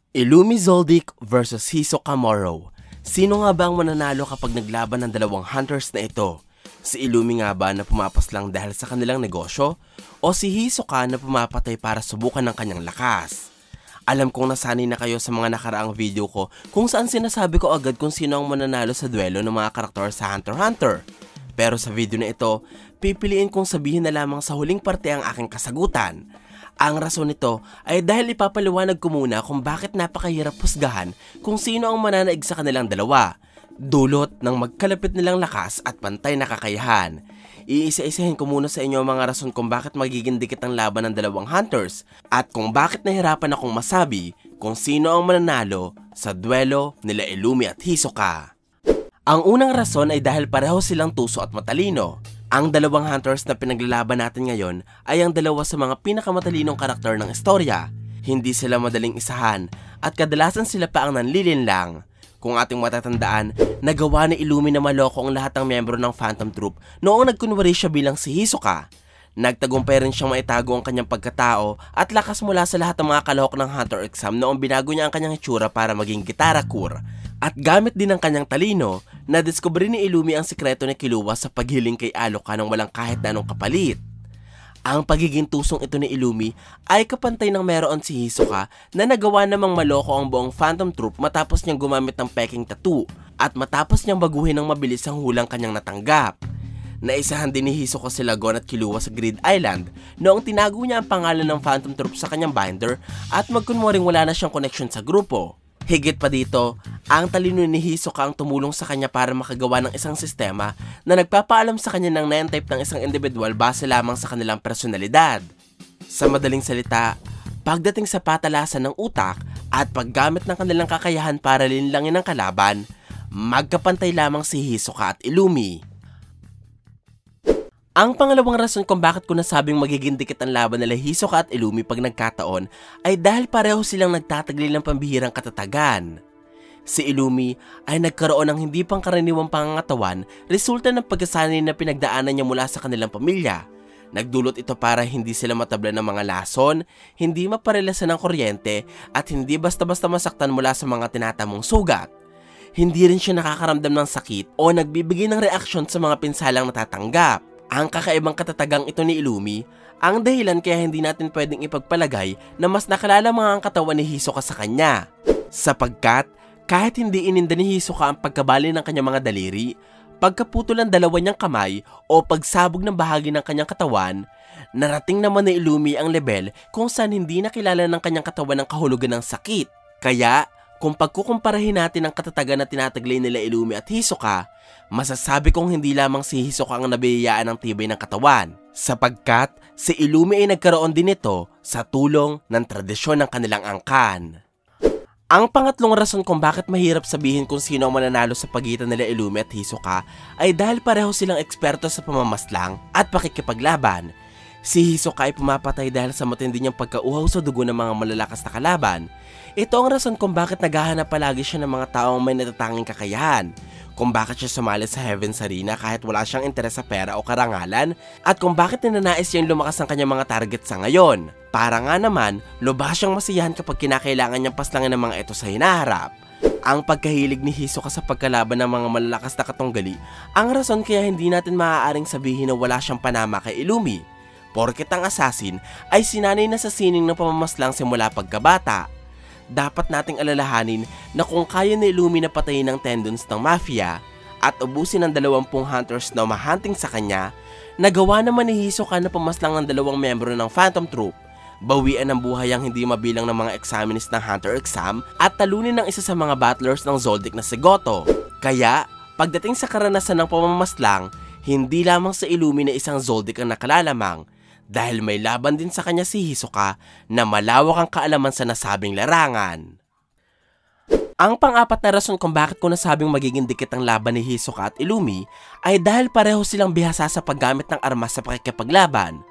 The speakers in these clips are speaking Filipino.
Illumi Zoldyck vs Hisoka Moro. Sino nga ba ang mananalo kapag naglaban ng dalawang hunters na ito? Si Illumi nga ba na pumapas lang dahil sa kanilang negosyo? O si Hisoka na pumapatay para subukan ng kanyang lakas? Alam kong nasanay na kayo sa mga nakaraang video ko kung saan sinasabi ko agad kung sino ang mananalo sa duelo ng mga karakter sa Hunter x Hunter. Pero sa video na ito, pipiliin kong sabihin na lamang sa huling parte ang aking kasagutan. Ang rason nito ay dahil ipapaliwanag ko muna kung bakit napakahirap husgahan kung sino ang mananaig sa kanilang dalawa, dulot ng magkalapit nilang lakas at pantay na kakayahan. Iisa-isahin ko muna sa inyo ang mga rason kung bakit magiging dikit ang laban ng dalawang hunters at kung bakit nahirapan akong masabi kung sino ang mananalo sa duelo nila Illumi at Hisoka. Ang unang rason ay dahil pareho silang tuso at matalino. Ang dalawang hunters na pinaglalaban natin ngayon ay ang dalawa sa mga pinakamatalinong karakter ng istorya. Hindi sila madaling isahan at kadalasan sila pa ang nanlilinlang. Kung ating matatandaan, nagawa ni Illumi na maloko ang lahat ng miyembro ng Phantom Troop noong nagkunwari siya bilang si Hisoka. Nagtagumpay rin siyang maitago ang kanyang pagkatao at lakas mula sa lahat ng mga kalahok ng Hunter exam noong binago niya ang kanyang itsura para maging Gitara-Kur. At gamit din ng kanyang talino, nadiskubre ni Illumi ang sikreto ni Killua sa paghiling kay Aloka nang walang kahit na anong kapalit. Ang pagiging tusong ito ni Illumi ay kapantay ng meron si Hisoka na nagawa namang maloko ang buong Phantom Troop matapos niyang gumamit ng peking tattoo at matapos niyang baguhin ng mabilis ang hulang kanyang natanggap. Naisahan din ni Hisoka sila Gon at Killua sa Grid Island noong tinago niya ang pangalan ng Phantom Troop sa kanyang binder at magkunwaring wala na siyang connection sa grupo. Higit pa dito, ang talino ni Hisoka ang tumulong sa kanya para makagawa ng isang sistema na nagpapaalam sa kanya ng 9 type ng isang individual base lamang sa kanilang personalidad. Sa madaling salita, pagdating sa patalasan ng utak at paggamit ng kanilang kakayahan para linlangin ang kalaban, magkapantay lamang si Hisoka at Illumi. Ang pangalawang rason kung bakit ko nasabing magiging dikit ang laban nila Hisoka at Illumi pag nagkataon ay dahil pareho silang nagtataglil ng pambihirang katatagan. Si Illumi ay nagkaroon ng hindi pangkaraniwang pangangatawan resulta ng pagkasanay na pinagdaanan niya mula sa kanilang pamilya. Nagdulot ito para hindi sila matabla ng mga lason, hindi maparelasan ng kuryente at hindi basta-basta masaktan mula sa mga tinatamong sugat. Hindi rin siya nakakaramdam ng sakit o nagbibigay ng reaksyon sa mga pinsalang natatanggap. Ang kakaibang katatagang ito ni Illumi ang dahilan kaya hindi natin pwedeng ipagpalagay na mas nakalala mga ang katawan ni Hisoka sa kanya. Sapagkat kahit hindi ininda ni Hisoka ang pagkabali ng kanyang mga daliri, pagkaputol ng dalawa niyang kamay o pagsabog ng bahagi ng kanyang katawan, narating naman ni Illumi ang level kung saan hindi nakilala ng kanyang katawan ang kahulugan ng sakit. Kaya kung pagkukumparahin natin ang katatagan na tinataglay nila Illumi at Hisoka, masasabi kong hindi lamang si Hisoka ang nabiyayaan ng tibay ng katawan, sapagkat si Illumi ay nagkaroon din ito sa tulong ng tradisyon ng kanilang angkan. Ang pangatlong rason kung bakit mahirap sabihin kung sino ang mananalo sa pagitan nila Illumi at Hisoka ay dahil pareho silang eksperto sa pamamaslang at pakikipaglaban. Si Hisoka ay pumapatay dahil sa matindi niyang pagkauhaw sa dugo ng mga malalakas na kalaban. Ito ang rason kung bakit naghahanap palagi siya ng mga taong may natatanging kakayahan, kung bakit siya sumali sa Heaven's Arena kahit wala siyang interes sa pera o karangalan, at kung bakit ninanais niyang lumakas ang kanyang mga target sa ngayon. Para nga naman, lubhas siyang masiyahan kapag kinakailangan niyang paslangin ng mga ito sa hinaharap. Ang pagkahilig ni Hisoka sa pagkalaban ng mga malalakas na katunggali ang rason kaya hindi natin maaaring sabihin na wala siyang panama kay Illumi. Porket ang assassin ay sinanay na sa sining ng pamamaslang simula pagkabata. Dapat nating alalahanin na kung kaya ni Illumi na patayin ang tendons ng mafia at ubusin ang 20 hunters na umahunting sa kanya, nagawa naman ni Hisoka na pumaslang ng 2 miyembro ng Phantom Troop, bawian ng buhay ang hindi mabilang ng mga examinees ng Hunter exam at talunin ng isa sa mga battlers ng Zoldyck na si Goto. Kaya, pagdating sa karanasan ng pamamaslang, hindi lamang sa Illumi na isang Zoldyck ang nakalalamang, dahil may laban din sa kanya si Hisoka na malawak ang kaalaman sa nasabing larangan. Ang pang-apat na rason kung bakit ko nasabing magiging dikit ang laban ni Hisoka at Illumi ay dahil pareho silang bihasa sa paggamit ng armas sa pakikipaglaban.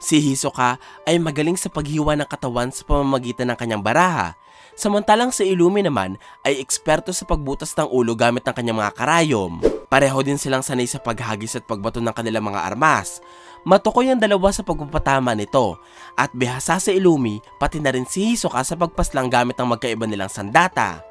Si Hisoka ay magaling sa paghiwa ng katawan sa pamamagitan ng kanyang baraha, samantalang si Illumi naman ay eksperto sa pagbutas ng ulo gamit ng kanyang mga karayom. Pareho din silang sanay sa paghagis at pagbato ng kanilang mga armas. Matukoy ang dalawa sa pagpapatama nito at bihasa si Illumi pati na rin si Hisoka sa pagpaslang gamit ang magkaiba nilang sandata.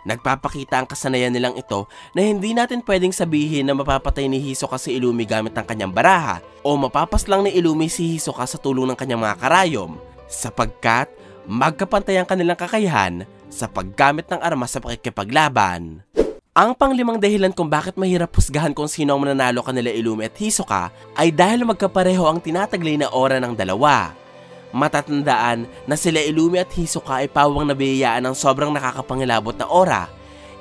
Nagpapakita ang kasanayan nilang ito na hindi natin pwedeng sabihin na mapapatay ni Hisoka si Illumi gamit ang kanyang baraha o mapapaslang ni Illumi si Hisoka sa tulong ng kanyang mga karayom sapagkat magkapantay ang kanilang kakayahan sa paggamit ng armas sa pakikipaglaban. Ang panglimang dahilan kung bakit mahirap husgahan kung sino ang mananalo kanila Illumi at Hisoka ay dahil magkapareho ang tinataglay na aura ng dalawa. Matatandaan na sila Illumi at Hisoka ay pawang nabiyayaan ng sobrang nakakapangilabot na aura.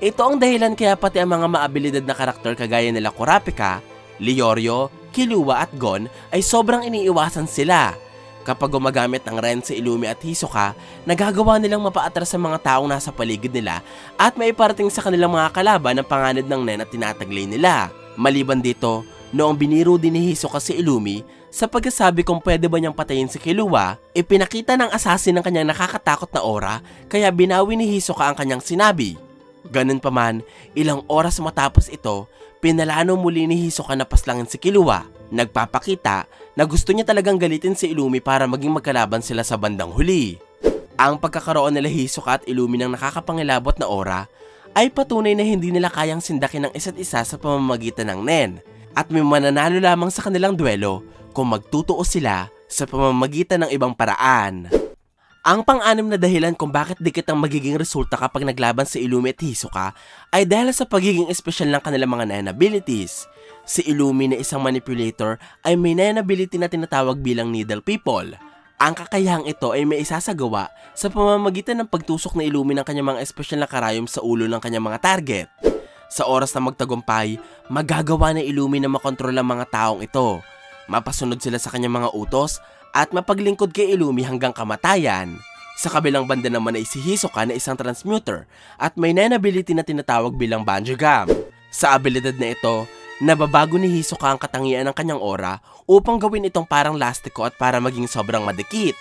Ito ang dahilan kaya pati ang mga maabilidad na karakter kagaya nila Kurapika, Leorio, Killua at Gon ay sobrang iniiwasan sila. Kapag gumagamit ng Ren si Illumi at Hisoka, nagagawa nilang mapaatras sa mga taong nasa paligid nila at maiparating sa kanilang mga kalaban ang panganib ng Nen at tinataglay nila. Maliban dito, noong biniro din ni Hisoka si Illumi, sa pagkasabi kung pwede ba niyang patayin si Killua, ipinakita ng assassin ang kanyang nakakatakot na aura kaya binawi ni Hisoka ang kanyang sinabi. Ganun pa man, ilang oras matapos ito, pinalano muli ni Hisoka na paslangin si Killua. Nagpapakita na gusto niya talagang galitin si Illumi para maging magkalaban sila sa bandang huli. Ang pagkakaroon nila Hisoka at Illumi ng nakakapangilabot na aura ay patunay na hindi nila kayang sindakin ng isa't isa sa pamamagitan ng Nen at may mananalo lamang sa kanilang duelo kung magtutuo sila sa pamamagitan ng ibang paraan. Ang pang-anim na dahilan kung bakit dikit ang magiging resulta kapag naglaban si Illumi at Hisoka ay dahil sa pagiging espesyal ng kanilang mga Nen abilities. Si Illumi na isang manipulator ay may Nen ability na tinatawag bilang Needle People. Ang kakayahang ito ay may isasagawa sa pamamagitan ng pagtusok ni Illumi ng kanyang mga espesyal na karayom sa ulo ng kanyang mga target. Sa oras na magtagumpay, magagawa ni Illumi na makontrol ang mga taong ito. Mapasunod sila sa kanyang mga utos at mapaglingkod kay Illumi hanggang kamatayan. Sa kabilang banda naman ay si Hisoka na isang transmuter at may Nen ability na tinatawag bilang Banjigam. Sa abilidad na ito, nababago ni Hisoka ang katangian ng kanyang aura upang gawin itong parang lastiko at para maging sobrang madikit.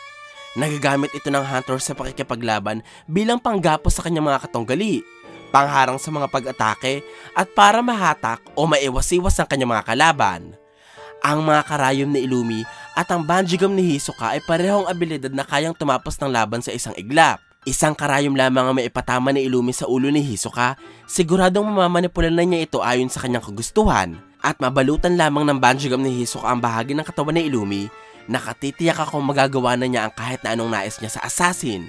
Nagagamit ito ng hunter sa pakikipaglaban bilang panggapos sa kanyang mga katunggali, pangharang sa mga pag-atake at para mahatak o maiwas-iwas ang kanyang mga kalaban. Ang mga karayom ni Illumi at ang Banjigam ni Hisoka ay parehong abilidad na kayang tumapos ng laban sa isang iglap. Isang karayom lamang ang maipatama ni Illumi sa ulo ni Hisoka, siguradong mamamanipulan na niya ito ayon sa kanyang kagustuhan. At mabalutan lamang ng Banjigam ni Hisoka ang bahagi ng katawan ni Illumi, nakatitiyak akong magagawa na niya ang kahit na anong nais niya sa assassin.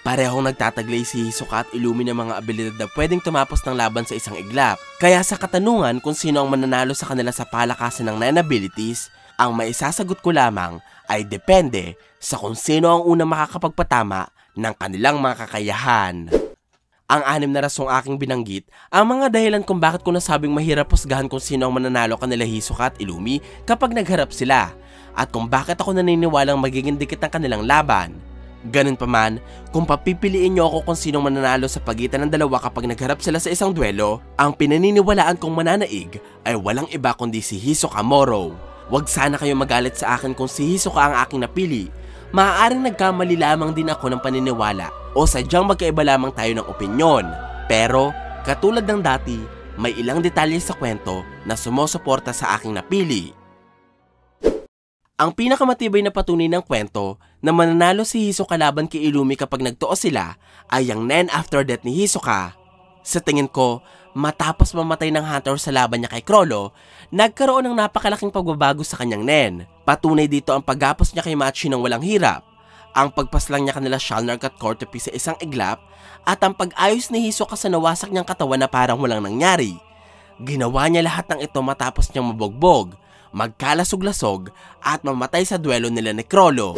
Parehong nagtataglay si Hisoka at Illumi ng mga abilidad na pwedeng tumapos ng laban sa isang iglap. Kaya sa katanungan kung sino ang mananalo sa kanila sa palakasan ng Nen abilities, ang maisasagot ko lamang ay depende sa kung sino ang unang makakapagpatama ng kanilang mga kakayahan. Ang anim na rasong aking binanggit, ang mga dahilan kung bakit ko nasabing mahirap husgahan kung sino ang mananalo kanila Hisoka at Illumi kapag nagharap sila, at kung bakit ako naniniwalang magiging dikit ang kanilang laban. Ganun pa man, kung papipiliin niyo ako kung sinong mananalo sa pagitan ng dalawa kapag nagharap sila sa isang duelo, ang pinaniniwalaan kong mananaig ay walang iba kundi si Hisoka Moro. Huwag sana kayo magalit sa akin kung si Hisoka ang aking napili. Maaaring nagkamali lamang din ako ng paniniwala o sadyang magkaiba lamang tayo ng opinyon. Pero, katulad ng dati, may ilang detalye sa kwento na sumusuporta sa aking napili. Ang pinakamatibay na patunay ng kwento na mananalo si Hisoka laban kay Illumi kapag nagtuo sila ay ang Nen after death ni Hisoka. Sa tingin ko, matapos mamatay ng hunter sa laban niya kay Chrollo, nagkaroon ng napakalaking pagbabago sa kanyang Nen. Patunay dito ang paggapos niya kay Machi ng walang hirap, ang pagpaslang niya kanila Shalnark at Cortopi sa isang iglap, at ang pag-ayos ni Hisoka sa nawasak niyang katawan na parang walang nangyari. Ginawa niya lahat ng ito matapos niyang mabogbog, magkalasog-lasog at mamatay sa duelo nila ni Chrollo.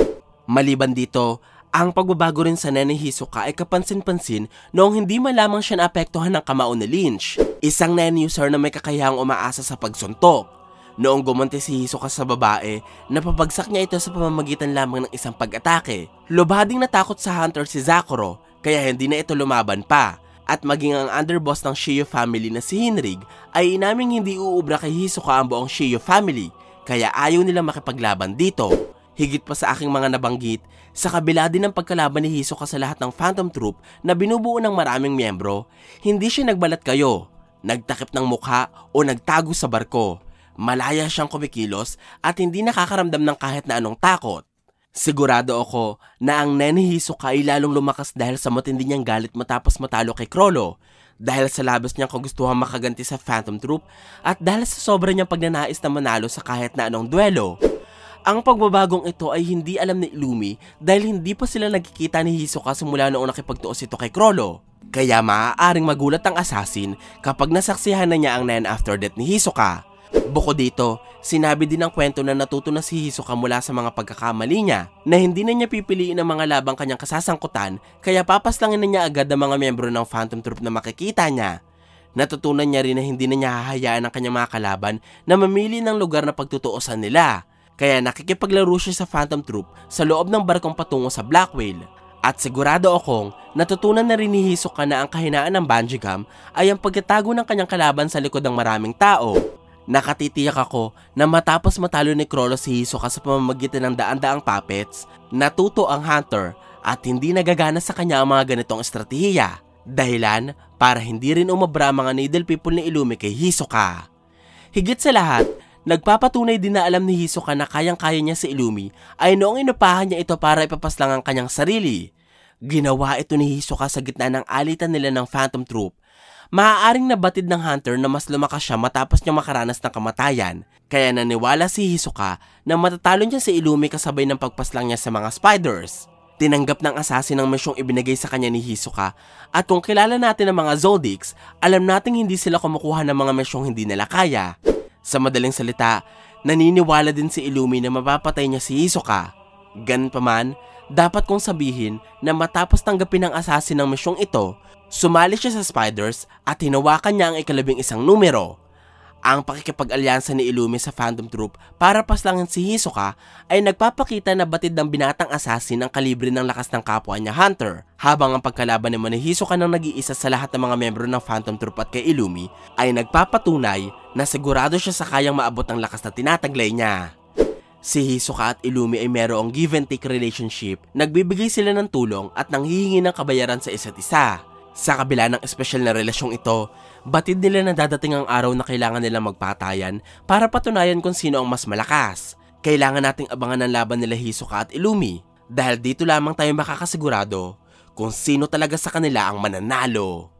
Maliban dito, ang pagbabago rin sa Nen ni Hisoka ay kapansin-pansin noong hindi man lamang siya naapektuhan ng kamao ni Lynch, isang Nen user na may kakayahang umaasa sa pagsuntok. Noong gumunti si Hisoka sa babae, napabagsak niya ito sa pamamagitan lamang ng isang pag-atake. Lubhading natakot sa hunter si Zakuro, kaya hindi na ito lumaban pa. At maging ang underboss ng Shio family na si Hinrig ay inaming hindi uubra kay Hisoka ang buong Shio family, kaya ayaw nilang makipaglaban dito. Higit pa sa aking mga nabanggit, sa kabila din ng pagkalaban ni Hisoka sa lahat ng Phantom Troop na binubuo ng maraming miyembro, hindi siya nagbalat kayo, nagtakip ng mukha o nagtago sa barko. Malaya siyang kumikilos at hindi nakakaramdam ng kahit na anong takot. Sigurado ako na ang nen ni Hisoka ay lalong lumakas dahil sa matindi niyang galit matapos matalo kay Chrollo, dahil sa labis niyang kagustuhan makaganti sa Phantom Troop at dahil sa sobra niyang pagnanais na manalo sa kahit na anong duelo. Ang pagbabagong ito ay hindi alam ni Illumi dahil hindi pa sila nagkikita ni Hisoka simula noong nakipagtuos ito kay Chrollo. Kaya maaaring magulat ang assassin kapag nasaksihan na niya ang 9 after death ni Hisoka. Bukod dito, sinabi din ng kwento na natuto na si Hisoka mula sa mga pagkakamali niya na hindi na niya pipiliin ang mga labang kanyang kasasangkutan kaya papaslangin na niya agad ang mga miyembro ng Phantom Troop na makikita niya. Natutunan niya rin na hindi na niya hahayaan ang kanyang mga kalaban na mamili ng lugar na pagtutuusan nila. Kaya nakikipaglaro siya sa Phantom Troop sa loob ng barkong patungo sa Black Whale. At sigurado akong natutunan na rin ni Hisoka na ang kahinaan ng bungee gum ay ang pagkatago ng kanyang kalaban sa likod ng maraming tao. Nakatitiyak ako na matapos matalo ni Chrollo si Hisoka sa pamamagitan ng daan-daang puppets, natuto ang Hunter at hindi nagagana sa kanya ang mga ganitong estratehiya. Dahilan para hindi rin umabra ang mga Needle People ni Illumi kay Hisoka. Higit sa lahat, nagpapatunay din na alam ni Hisoka na kayang-kaya niya si Illumi ay noong inupahan niya ito para ipapaslang ang kanyang sarili. Ginawa ito ni Hisoka sa gitna ng alitan nila ng Phantom Troop. Maaaring nabatid ng Hunter na mas lumakas siya matapos niya makaranas ng kamatayan, kaya naniwala si Hisoka na matatalo niya si Illumi kasabay ng pagpaslang niya sa mga spiders. Tinanggap ng assassin ang misyong ibinigay sa kanya ni Hisoka at kung kilala natin ang mga Zoldycks, alam nating hindi sila kumukuha ng mga misyong hindi nila kaya. Sa madaling salita, naniniwala din si Illumi na mapapatay niya si Hisoka. Ganun pa man, dapat kong sabihin na matapos tanggapin ng assassin ang misyong ito, sumali siya sa spiders at hinawakan niya ang ika-11 numero. Ang pakikipag-alyansa ni Illumi sa Phantom Troop para paslangin si Hisoka ay nagpapakita na batid ng binatang assassin ang kalibre ng lakas ng kapwa niya Hunter, habang ang pagkalaban naman ni Hisoka ng nag-iisa sa lahat ng mga membro ng Phantom Troop at kay Illumi ay nagpapatunay na sigurado siya sa kayang maabot ang lakas na tinataglay niya. Si Hisoka at Illumi ay merong give and take relationship, nagbibigay sila ng tulong at nanghihingi ng kabayaran sa isa't isa. Sa kabila ng espesyal na relasyong ito, batid nila na dadating ang araw na kailangan nilang magpatayan para patunayan kung sino ang mas malakas. Kailangan nating abangan ang laban nila Hisoka at Illumi dahil dito lamang tayo makakasigurado kung sino talaga sa kanila ang mananalo.